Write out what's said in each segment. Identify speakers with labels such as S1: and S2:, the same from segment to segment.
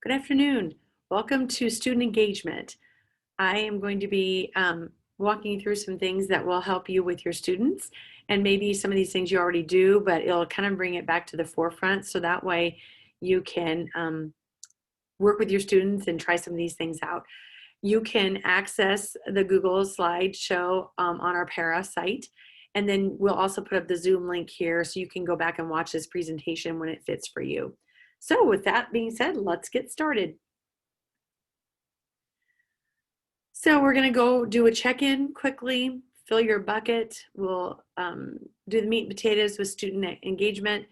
S1: Good afternoon. Welcome to Student Engagement. I am going to be walking you through some things that will help you with your students, and maybe some of these things you already do, but it'll kind of bring it back to the forefront so that way you can work with your students and try some of these things out. You can access the Google slideshow on our para site, and then we'll also put up the Zoom link here so you can go back and watch this presentation when it fits for you. So with that being said, let's get started. So we're going to go do a check-in quickly, fill your bucket. We'll do the meat and potatoes with student engagement.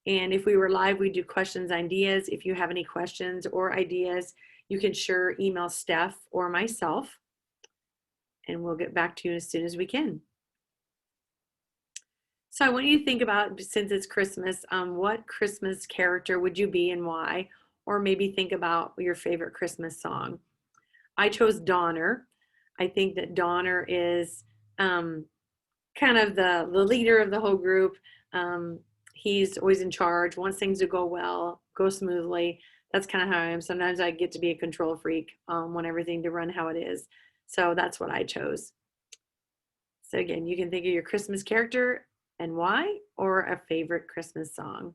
S1: And if we were live, we do questions, ideas. If you have any questions or ideas, you can sure email Steph or myself, and we'll get back to you as soon as we can. So I want you to think about, since it's Christmas, what Christmas character would you be and why? Or maybe think about your favorite Christmas song. I chose Donner. I think that Donner is kind of the leader of the whole group. He's always in charge, wants things to go well, go smoothly. That's kind of how I am. Sometimes I get to be a control freak, want everything to run how it is. So that's what I chose. So again, you can think of your Christmas character and why, or a favorite Christmas song.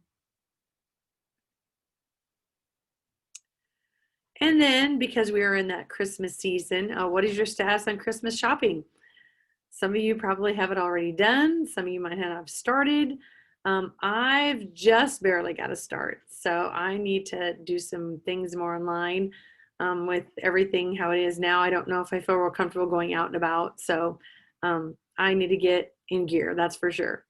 S1: And then, because we are in that Christmas season, what is your status on Christmas shopping? Some of you probably have it already done. Some of you might have started. I've just barely got to start. So I need to do some things more online with everything how it is now. I don't know if I feel real comfortable going out and about. So I need to get in gear, that's for sure.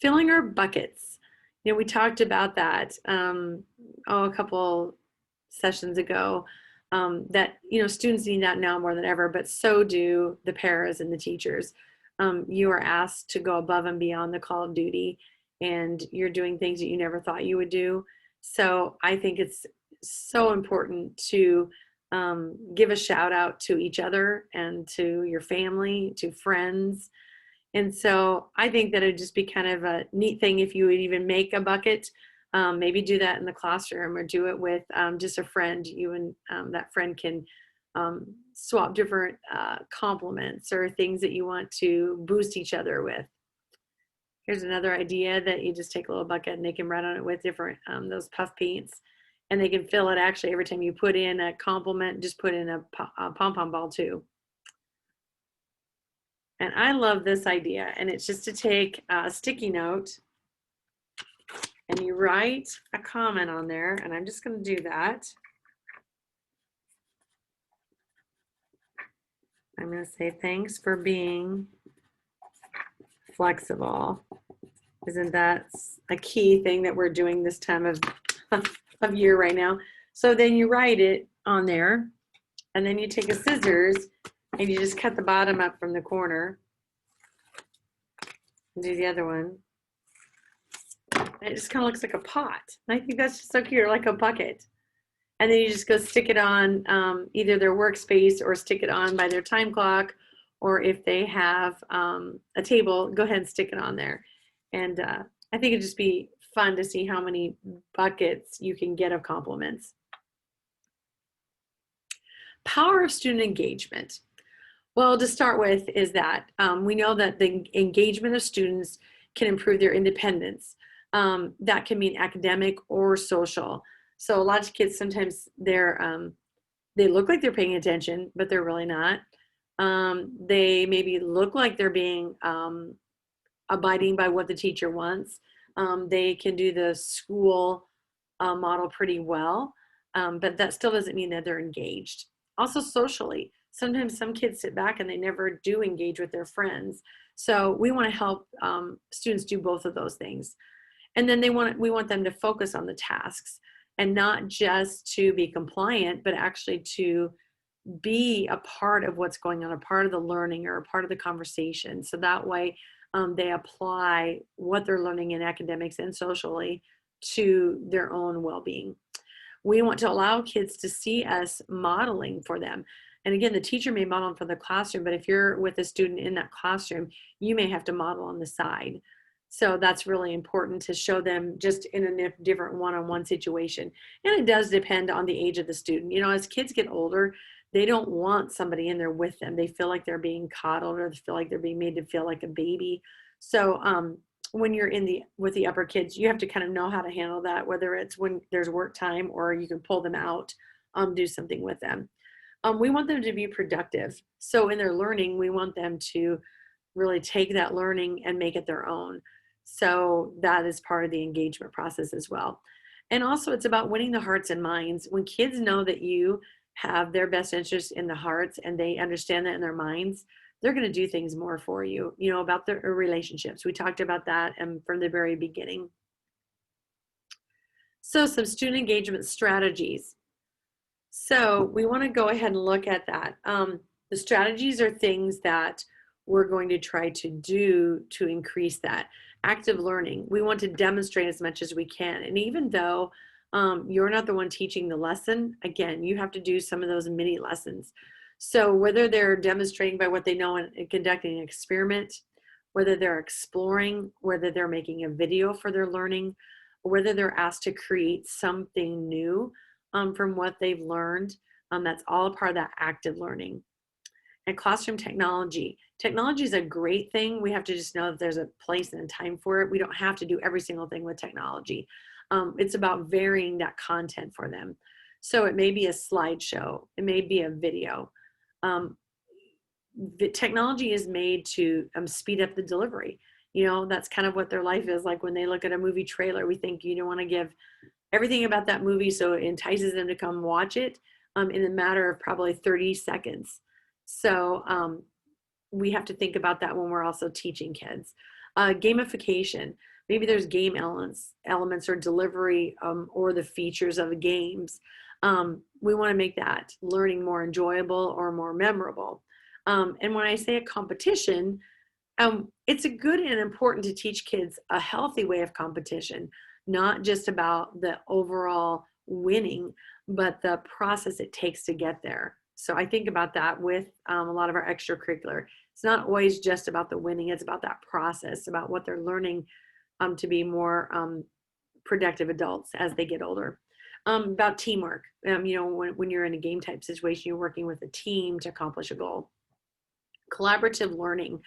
S1: Filling our buckets. You know, we talked about that a couple sessions ago, that, you know, students need that now more than ever, but so do the paras and the teachers. You are asked to go above and beyond the call of duty, and you're doing things that you never thought you would do. So I think it's so important to give a shout out to each other and to your family, to friends. And so I think that it'd just be kind of a neat thing if you would even make a bucket. Maybe do that in the classroom, or do it with just a friend. You and that friend can swap different compliments or things that you want to boost each other with. Here's another idea, that you just take a little bucket and they can write on it with different, those puff paints. And they can fill it actually every time you put in a compliment, just put in a pom-pom ball too. And I love this idea, and it's just to take a sticky note and you write a comment on there, and I'm just going to do that. I'm going to say, thanks for being flexible. Isn't that a key thing that we're doing this time of year right now? So then you write it on there, and then you take a scissors and you just cut the bottom up from the corner and do the other one. And it just kind of looks like a pot. And I think that's just so cute, like a bucket. And then you just go stick it on either their workspace, or stick it on by their time clock, or if they have a table, go ahead and stick it on there. And I think it'd just be fun to see how many buckets you can get of compliments. Power of student engagement. Well, to start with is that we know that the engagement of students can improve their independence. That can mean academic or social. So a lot of kids, sometimes they look like they're paying attention, but they're really not. They maybe look like they're being abiding by what the teacher wants. They can do the school model pretty well, but that still doesn't mean that they're engaged. Also socially, sometimes some kids sit back and they never do engage with their friends. So we want to help students do both of those things. And then we want them to focus on the tasks, and not just to be compliant, but actually to be a part of what's going on, a part of the learning, or a part of the conversation. So that way they apply what they're learning in academics and socially to their own well-being. We want to allow kids to see us modeling for them. And again, the teacher may model for the classroom, but if you're with a student in that classroom, you may have to model on the side. So that's really important to show them just in a different one-on-one situation. And it does depend on the age of the student. You know, as kids get older, they don't want somebody in there with them. They feel like they're being coddled, or they feel like they're being made to feel like a baby. So when you're in the with the upper kids, you have to kind of know how to handle that, whether it's when there's work time or you can pull them out, do something with them. We want them to be productive. So in their learning, we want them to really take that learning and make it their own. So that is part of the engagement process as well. And also, it's about winning the hearts and minds. When kids know that you have their best interest in the hearts and they understand that in their minds, they're going to do things more for you, you know, about their relationships. We talked about that from the very beginning. So some student engagement strategies. So we want to go ahead and look at that. The strategies are things that we're going to try to do to increase that. Active learning, we want to demonstrate as much as we can. And even though you're not the one teaching the lesson, again, you have to do some of those mini lessons. So whether they're demonstrating by what they know and conducting an experiment, whether they're exploring, whether they're making a video for their learning, or whether they're asked to create something new from what they've learned, that's all a part of that active learning. And classroom technology. Technology is a great thing. We have to just know that there's a place and a time for it. We don't have to do every single thing with technology. It's about varying that content for them. So it may be a slideshow. It may be a video. The technology is made to speed up the delivery. You know, that's kind of what their life is like. When they look at a movie trailer, we think you don't want to give everything about that movie so it entices them to come watch it in a matter of probably 30 seconds. So we have to think about that when we're also teaching kids. Gamification, maybe there's game elements or delivery or the features of the games. We want to make that learning more enjoyable or more memorable. And when I say a competition, it's a good and important to teach kids a healthy way of competition, not just about the overall winning, but the process it takes to get there. So I think about that with a lot of our extracurricular. It's not always just about the winning, it's about that process, about what they're learning to be more productive adults as they get older. About teamwork, you know, when you're in a game type situation, you're working with a team to accomplish a goal. Collaborative learning,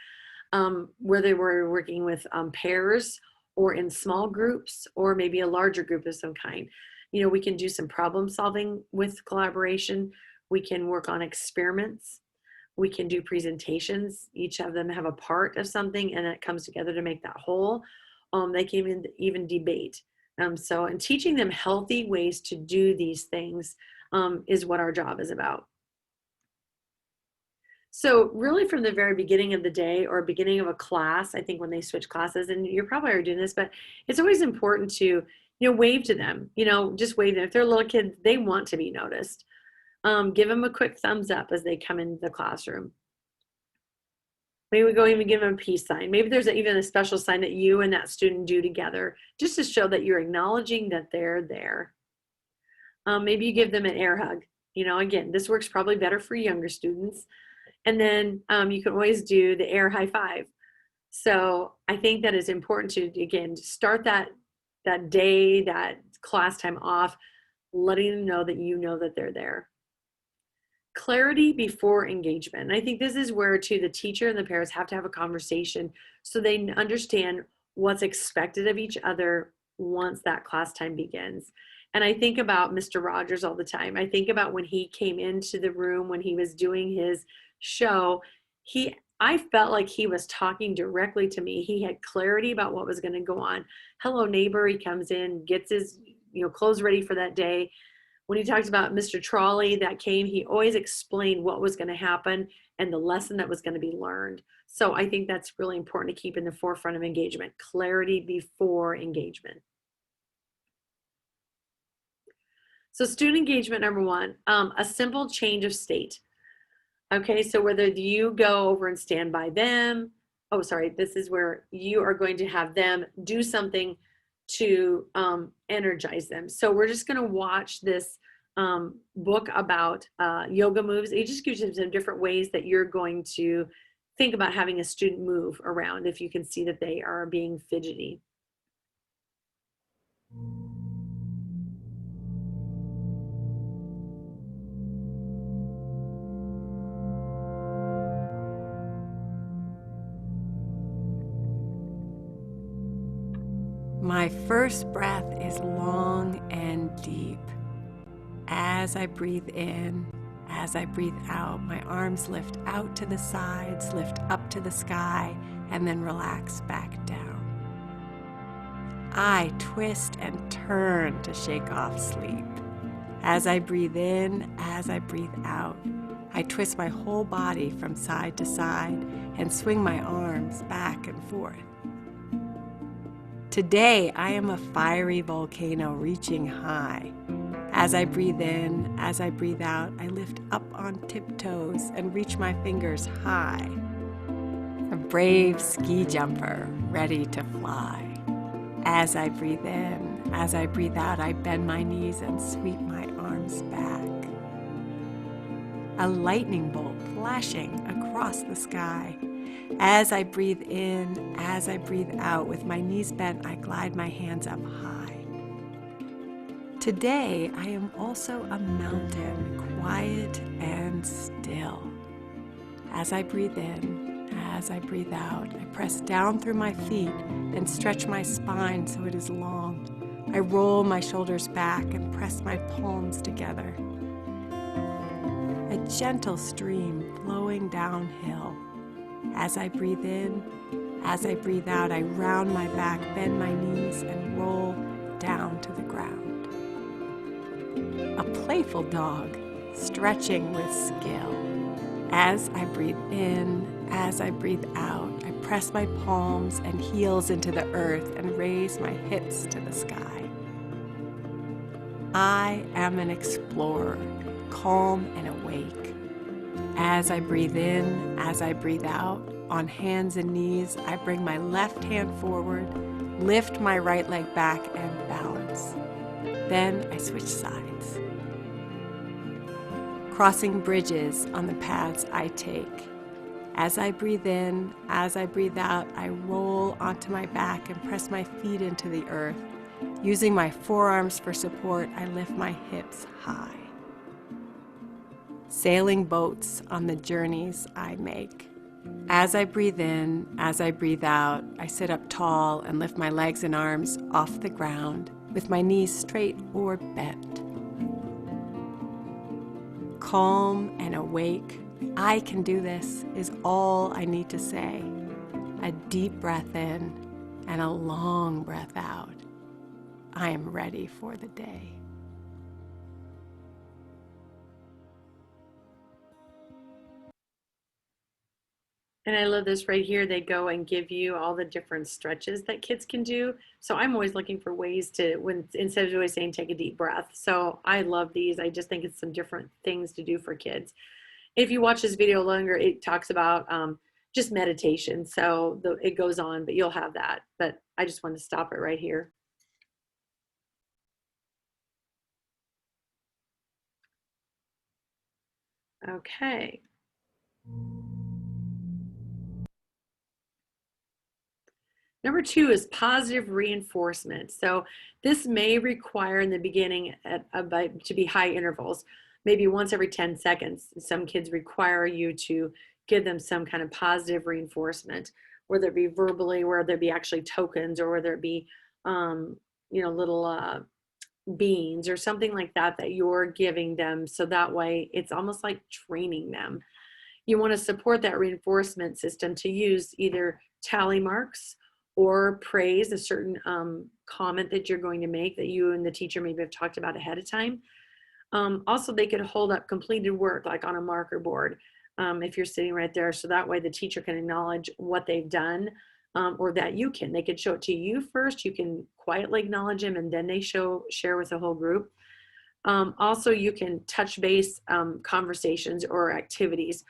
S1: whether we're working with pairs or in small groups or maybe a larger group of some kind. You know, we can do some problem solving with collaboration. We can work on experiments. We can do presentations. Each of them have a part of something and it comes together to make that whole. They can even debate. And teaching them healthy ways to do these things is what our job is about. So really from the very beginning of the day or beginning of a class, I think when they switch classes, and you're probably already doing this, but it's always important to, you know, wave to them, you know, just wave them. If they're little kids, they want to be noticed. Give them a quick thumbs up as they come into the classroom. Maybe we go even give them a peace sign. Maybe there's even a special sign that you and that student do together, just to show that you're acknowledging that they're there. Maybe you give them an air hug. You know, again, this works probably better for younger students. And then you can always do the air high five. So I think that it's important to, again, start that day, that class time off, letting them know that they're there. Clarity before engagement. And I think this is where too the teacher and the parents have to have a conversation so they understand what's expected of each other once that class time begins. And I think about Mr. Rogers all the time. I think about when he came into the room when he was doing his show, I felt like he was talking directly to me. He had clarity about what was going to go on. Hello neighbor, he comes in, gets his, you know, clothes ready for that day. When he talks about Mr. Trolley that came, he always explained what was going to happen and the lesson that was going to be learned. So I think that's really important to keep in the forefront of engagement, clarity before engagement. So student engagement number one, a simple change of state. Okay, so whether you go over and stand by them, oh, sorry, this is where you are going to have them do something to energize them. So we're just going to watch this book about yoga moves. It just gives you some different ways that you're going to think about having a student move around if you can see that they are being fidgety.
S2: My first breath is long and deep. As I breathe in, as I breathe out, my arms lift out to the sides, lift up to the sky, and then relax back down. I twist and turn to shake off sleep. As I breathe in, as I breathe out, I twist my whole body from side to side and swing my arms back and forth. Today, I am a fiery volcano reaching high. As I breathe in, as I breathe out, I lift up on tiptoes and reach my fingers high. A brave ski jumper ready to fly. As I breathe in, as I breathe out, I bend my knees and sweep my arms back. A lightning bolt flashing across the sky. As I breathe in, as I breathe out, with my knees bent, I glide my hands up high. Today, I am also a mountain, quiet and still. As I breathe in, as I breathe out, I press down through my feet and stretch my spine so it is long. I roll my shoulders back and press my palms together. A gentle stream flowing downhill. As I breathe in, as I breathe out, I round my back, bend my knees, and roll down to the ground. A playful dog, stretching with skill. As I breathe in, as I breathe out, I press my palms and heels into the earth and raise my hips to the sky. I am an explorer, calm and awake. As I breathe in, as I breathe out, on hands and knees, I bring my left hand forward, lift my right leg back, and balance. Then I switch sides. Crossing bridges on the paths I take. As I breathe in, as I breathe out, I roll onto my back and press my feet into the earth. Using my forearms for support, I lift my hips high. Sailing boats on the journeys I make. As I breathe in, as I breathe out, I sit up tall and lift my legs and arms off the ground with my knees straight or bent. Calm and awake, I can do this is all I need to say. A deep breath in and a long breath out. I am ready for the day.
S1: And I love this right here. They go and give you all the different stretches that kids can do. So I'm always looking for ways to, when instead of always saying take a deep breath. So I love these. I just think it's some different things to do for kids. If you watch this video longer, it talks about just meditation. So it goes on, but you'll have that. But I just want to stop it right here. Okay. Number 2 is positive reinforcement. So this may require in the beginning to be high intervals, maybe once every 10 seconds. Some kids require you to give them some kind of positive reinforcement, whether it be verbally, whether it be actually tokens, or whether it be, little beans or something like that that you're giving them. So that way it's almost like training them. You want to support that reinforcement system to use either tally marks or praise a certain comment that you're going to make that you and the teacher maybe have talked about ahead of time. Also, they could hold up completed work like on a marker board if you're sitting right there. So that way the teacher can acknowledge what they've done, or that they could show it to you first. You can quietly acknowledge them and then they share with the whole group. Also, you can touch base conversations or activities.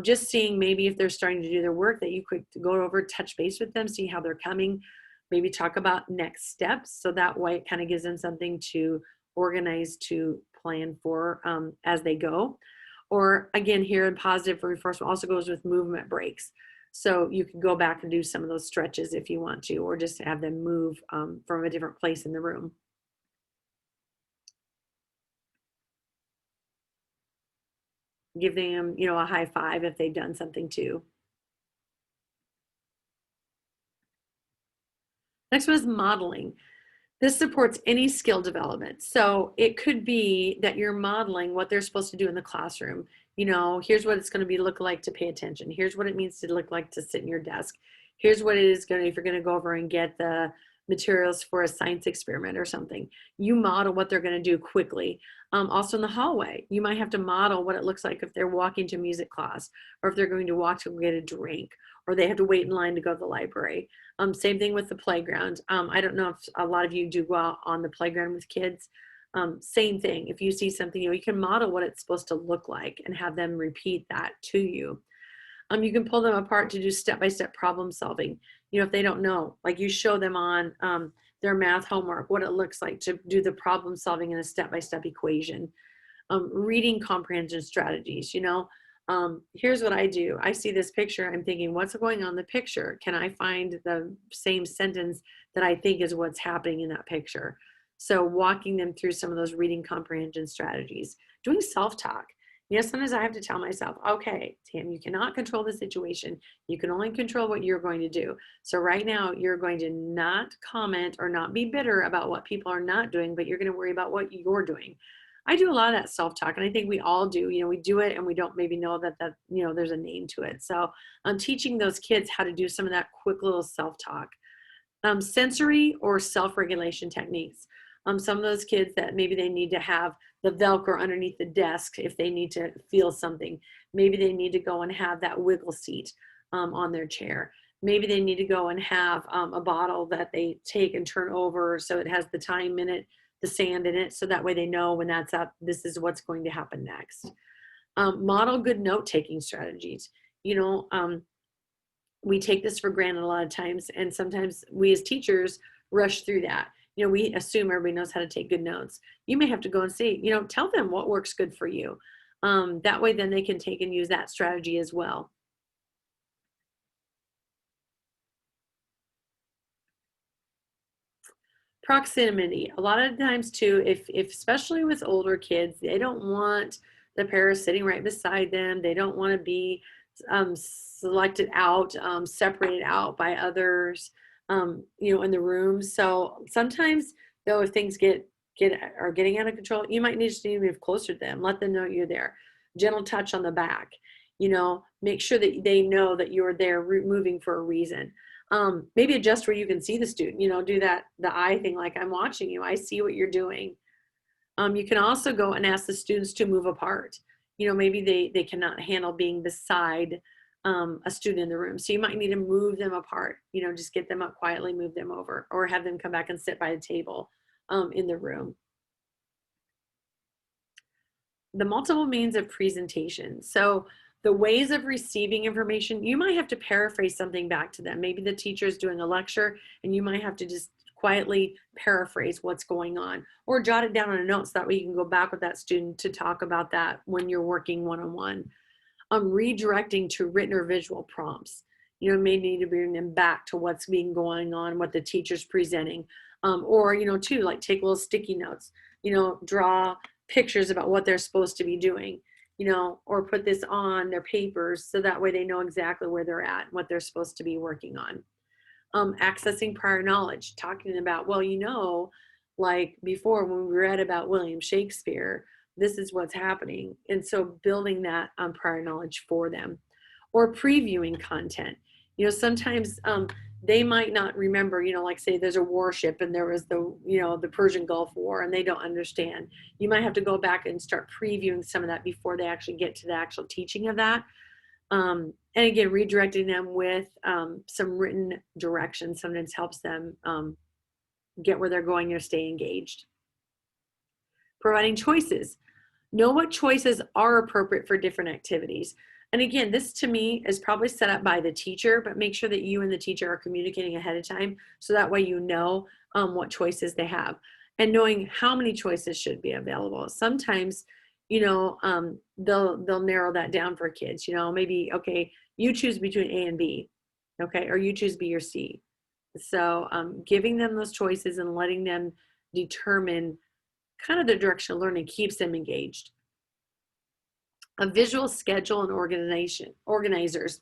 S1: Just seeing maybe if they're starting to do their work, that you could go over, touch base with them, see how they're coming, maybe talk about next steps. So that way it kind of gives them something to organize, to plan for as they go. Or again, here in positive reinforcement also goes with movement breaks. So you can go back and do some of those stretches if you want to, or just have them move from a different place in the room. Give them, a high five if they've done something too. Next one is modeling. This supports any skill development. So it could be that you're modeling what they're supposed to do in the classroom. Here's what it's going to be look like to pay attention. Here's what it means to look like to sit in your desk. Here's what it is going to, if you're going to go over and get the materials for a science experiment or something. You model what they're going to do quickly. Also in the hallway, you might have to model what it looks like if they're walking to music class, or if they're going to walk to get a drink, or they have to wait in line to go to the library. Same thing with the playground. I don't know if a lot of you do go out on the playground with kids. Same thing. If you see something, you can model what it's supposed to look like and have them repeat that to you. You can pull them apart to do step-by-step problem solving. If they don't know, like you show them on their math homework, what it looks like to do the problem solving in a step-by-step equation. Reading comprehension strategies, here's what I do. I see this picture. I'm thinking, what's going on in the picture? Can I find the same sentence that I think is what's happening in that picture? So walking them through some of those reading comprehension strategies, doing self-talk. Sometimes I have to tell myself, okay, Tam, you cannot control the situation. You can only control what you're going to do. So right now you're going to not comment or not be bitter about what people are not doing, but you're going to worry about what you're doing. I do a lot of that self-talk, and I think we all do. We do it and we don't maybe know that there's a name to it. So I'm teaching those kids how to do some of that quick little self-talk. Sensory or self-regulation techniques. Some of those kids that maybe they need to have the Velcro underneath the desk if they need to feel something. Maybe they need to go and have that wiggle seat on their chair. Maybe they need to go and have a bottle that they take and turn over so it has the time in it, the sand in it, so that way they know when that's up, this is what's going to happen next. Model good note-taking strategies. We take this for granted a lot of times, and sometimes we as teachers rush through that. We assume everybody knows how to take good notes. You may have to go and see, tell them what works good for you. That way then they can take and use that strategy as well. Proximity. A lot of times too, if especially with older kids, they don't want the parents sitting right beside them. They don't want to be selected out, separated out by others, in the room. So sometimes though, if things are getting out of control, you might need to move closer to them. Let them know you're there. Gentle touch on the back. Make sure that they know that you're there moving for a reason. Maybe adjust where you can see the student, do the eye thing, like I'm watching you, I see what you're doing. You can also go and ask the students to move apart. Maybe they cannot handle being beside a student in the room. So you might need to move them apart, just get them up quietly, move them over, or have them come back and sit by the table in the room. The multiple means of presentation. So the ways of receiving information, you might have to paraphrase something back to them. Maybe the teacher is doing a lecture and you might have to just quietly paraphrase what's going on, or jot it down on a note so that way you can go back with that student to talk about that when you're working one-on-one. Redirecting to written or visual prompts. May need to bring them back to what's being going on, what the teacher's presenting. Or, too, like take little sticky notes, draw pictures about what they're supposed to be doing, or put this on their papers so that way they know exactly where they're at and what they're supposed to be working on. Accessing prior knowledge, talking about, like before when we read about William Shakespeare, this is what's happening. And so building that prior knowledge for them. Or previewing content. Sometimes they might not remember, like say there's a warship and there was the Persian Gulf War and they don't understand. You might have to go back and start previewing some of that before they actually get to the actual teaching of that. And again, redirecting them with some written directions sometimes helps them get where they're going or stay engaged. Providing choices. Know what choices are appropriate for different activities. And again, this to me is probably set up by the teacher, but make sure that you and the teacher are communicating ahead of time so that way you know what choices they have. And knowing how many choices should be available. Sometimes they'll narrow that down for kids. Maybe, okay, you choose between A and B, okay, or you choose B or C. So giving them those choices and letting them determine kind of the direction of learning keeps them engaged. A visual schedule and organizers.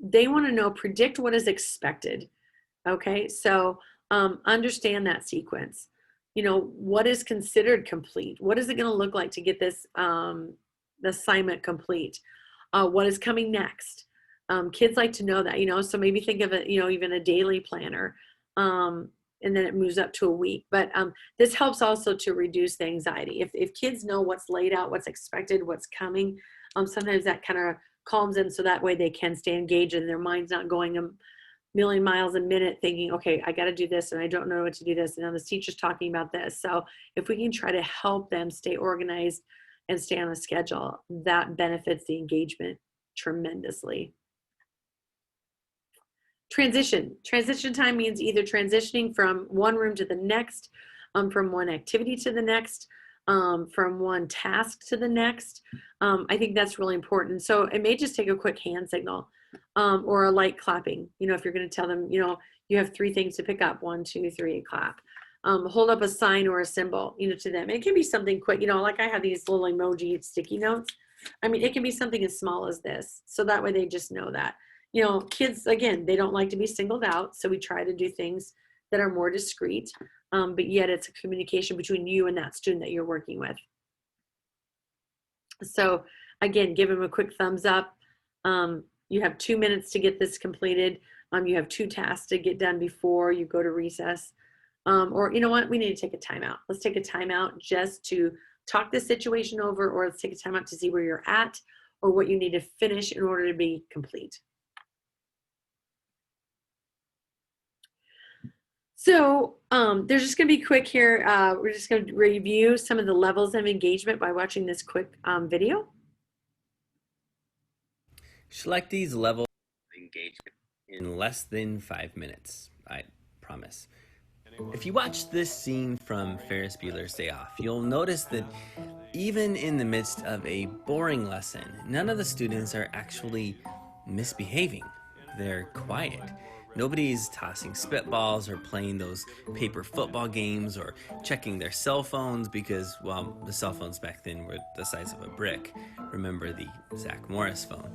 S1: They want to know, predict what is expected. Okay, so understand that sequence. What is considered complete? What is it going to look like to get this assignment complete? What is coming next? Kids like to know that, so maybe think of it, even a daily planner, and then it moves up to a week. But this helps also to reduce the anxiety. If kids know what's laid out, what's expected, what's coming, sometimes that kind of calms them, so that way they can stay engaged and their mind's not going a million miles a minute thinking, okay, I got to do this and I don't know what to do this, and now this teacher's talking about this. So if we can try to help them stay organized and stay on a schedule, that benefits the engagement tremendously. Transition time means either transitioning from one room to the next, from one activity to the next, from one task to the next. I think that's really important. So it may just take a quick hand signal, or a light clapping. If you're going to tell them, you have 3 things to pick up, 1, 2, 3, clap. Hold up a sign or a symbol, to them. It can be something quick, like I have these little emoji sticky notes. I mean, it can be something as small as this. So that way they just know that. Kids, again, they don't like to be singled out. So we try to do things that are more discreet, but yet it's a communication between you and that student that you're working with. So again, give them a quick thumbs up. You have 2 minutes to get this completed. You have 2 tasks to get done before you go to recess. Or you know what, we need to take a timeout. Let's take a timeout just to talk this situation over, or let's take a timeout to see where you're at or what you need to finish in order to be complete. So there's just going to be quick here. We're just going to review some of the levels of engagement by watching this quick video.
S3: Select these levels of engagement in less than 5 minutes, I promise. If you watch this scene from Ferris Bueller's Day Off, you'll notice that even in the midst of a boring lesson, none of the students are actually misbehaving. They're quiet. Nobody's tossing spitballs or playing those paper football games or checking their cell phones because, well, the cell phones back then were the size of a brick. Remember the Zach Morris phone.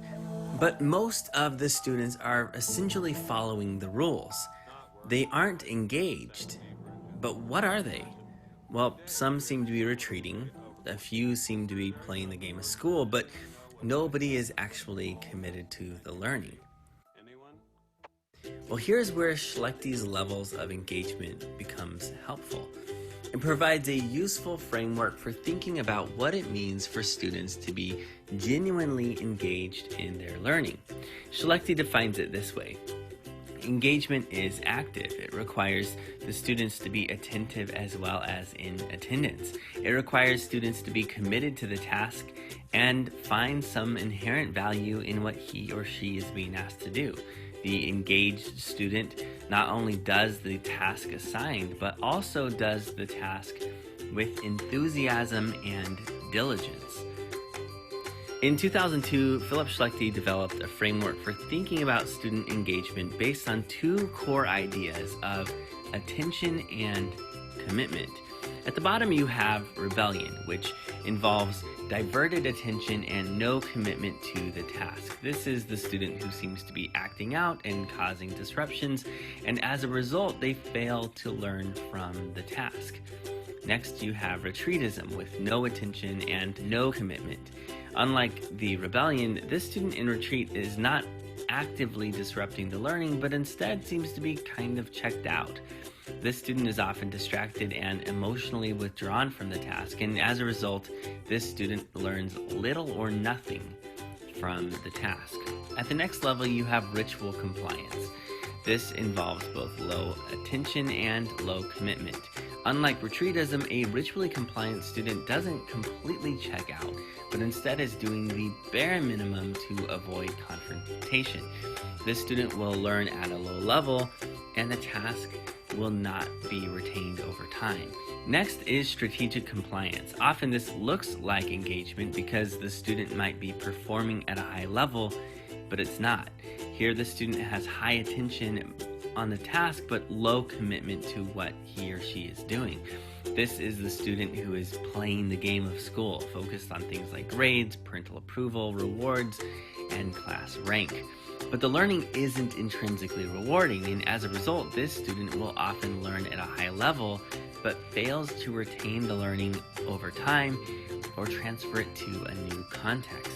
S3: But most of the students are essentially following the rules. They aren't engaged. But what are they? Well, some seem to be retreating. A few seem to be playing the game of school, but nobody is actually committed to the learning. Well, here's where Schlechty's levels of engagement becomes helpful. It provides a useful framework for thinking about what it means for students to be genuinely engaged in their learning. Schlechty defines it this way. Engagement is active. It requires the students to be attentive as well as in attendance. It requires students to be committed to the task and find some inherent value in what he or she is being asked to do. The engaged student not only does the task assigned, but also does the task with enthusiasm and diligence. In 2002, Philip Schlechty developed a framework for thinking about student engagement based on 2 core ideas of attention and commitment. At the bottom you have rebellion, which involves diverted attention and no commitment to the task. This is the student who seems to be acting out and causing disruptions, and as a result, they fail to learn from the task. Next, you have retreatism with no attention and no commitment. Unlike the rebellion, this student in retreat is not actively disrupting the learning, but instead seems to be kind of checked out. This student is often distracted and emotionally withdrawn from the task, and as a result, this student learns little or nothing from the task. At the next level, you have ritual compliance. This involves both low attention and low commitment. Unlike retreatism, a ritually compliant student doesn't completely check out, but instead is doing the bare minimum to avoid confrontation. This student will learn at a low level, and the task will not be retained over time. Next is strategic compliance. Often this looks like engagement because the student might be performing at a high level, but it's not. Here the student has high attention on the task but low commitment to what he or she is doing. This is the student who is playing the game of school, focused on things like grades, parental approval, rewards, and class rank. But the learning isn't intrinsically rewarding, and as a result, this student will often learn at a high level, but fails to retain the learning over time or transfer it to a new context.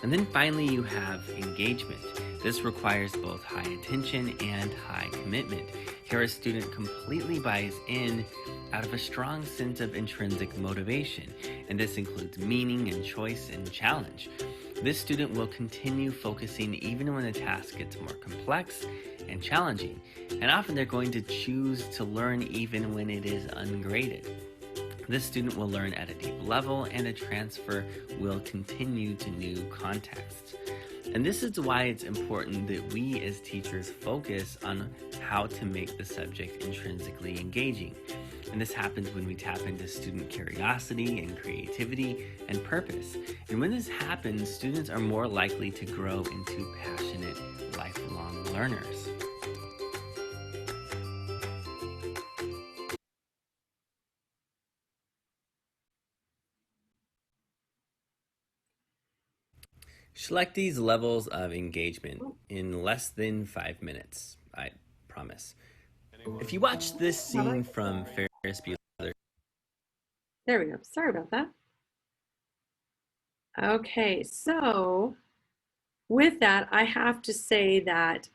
S3: And then finally, you have engagement. This requires both high attention and high commitment. Here, a student completely buys in out of a strong sense of intrinsic motivation, and this includes meaning and choice and challenge. This student will continue focusing even when the task gets more complex and challenging, and often they're going to choose to learn even when it is ungraded. This student will learn at a deep level, and a transfer will continue to new contexts. And this is why it's important that we as teachers focus on how to make the subject intrinsically engaging. And this happens when we tap into student curiosity and creativity and purpose. And when this happens, students are more likely to grow into passionate, lifelong learners. Select these levels of engagement in less than 5 minutes, I promise. If you watch this scene from Ferris Bueller.
S1: There we go. Sorry about that. Okay, so with that, I have to say that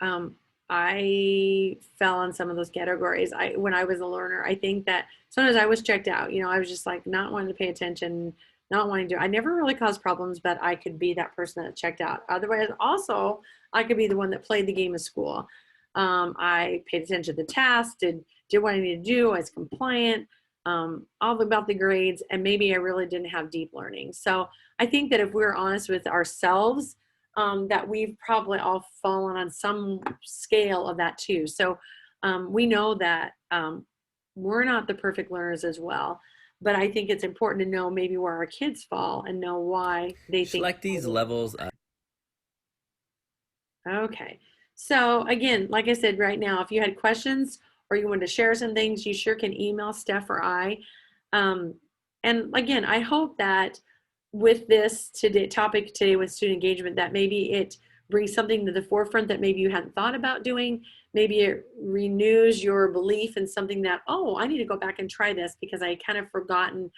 S1: I fell on some of those categories. When I was a learner, I think that sometimes I was checked out. I was just like not wanting to pay attention, not wanting to. I never really caused problems, but I could be that person that checked out. Otherwise, also, I could be the one that played the game of school. I paid attention to the task, did what I needed to do, I was compliant, all about the grades, and maybe I really didn't have deep learning. So I think that if we're honest with ourselves, that we've probably all fallen on some scale of that too. So we know that we're not the perfect learners as well, but I think it's important to know maybe where our kids fall and know why they think.
S3: Select these levels.
S1: Okay. So again, like I said, right now, if you had questions or you wanted to share some things, you sure can email Steph or I. And again, I hope that with this topic today with student engagement, that maybe it brings something to the forefront that maybe you hadn't thought about doing. Maybe it renews your belief in something that, oh, I need to go back and try this because I kind of forgotten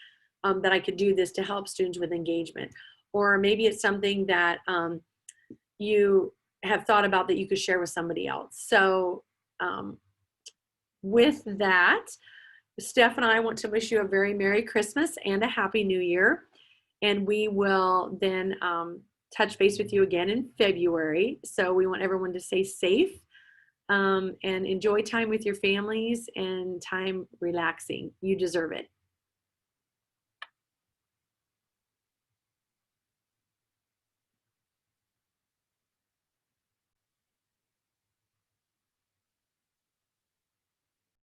S1: that I could do this to help students with engagement. Or maybe it's something that you have thought about that you could share with somebody else. So with that, Steph and I want to wish you a very Merry Christmas and a Happy New Year. And we will then touch base with you again in February. So we want everyone to stay safe and enjoy time with your families and time relaxing. You deserve it.